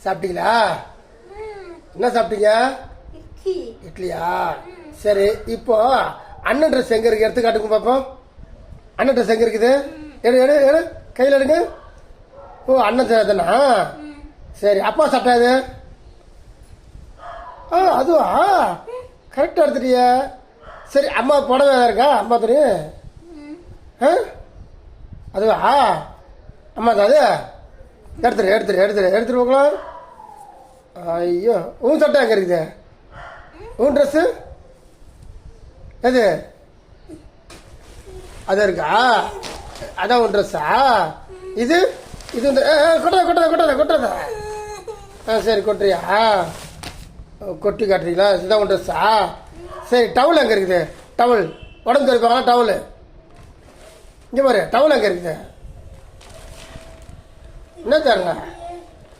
சாப்பிட்டீங்களா? என்ன சாப்பிட்டீங்க? இட்லியா? சரி, இப்போ அண்ணன் ட்ரெஸ் எங்க இருக்கு? எடுத்து காட்டுங்க பாப்போம். அண்ணன் ட்ரெஸ் எங்க இருக்குது? எடு எடு எடு, கையில் எடுங்க. ஓ, அண்ணன் தானா? சரி, அப்பா சட்டை அது? அதுவா? கரெக்டாக எடுத்துட்டியா? சரி, அம்மா புடவை இருக்கா? அம்மா துணி அதுவா? அம்மா தான் அது? எடுத்துட்டு போகலாம். ஐயோ, உன் சட்டை எங்கே இருக்குது? உன் ட்ரெஸ்ஸு எது? அது இருக்கா? அதான் உன் ட்ரெஸ்ஸா? இது இது கொட்டாத. சரி, கொட்டுறியா? கொட்டி காட்டுறீங்களா? இதுதான் உன் ட்ரெஸ்ஸா? சரி, டவுல் எங்கே இருக்குது? டவுல் உடம்பு துவைப்பாங்களா? டவுல் இங்கே பாரு, டவுல் எங்கே இருக்குது? என்ன தாருங்க?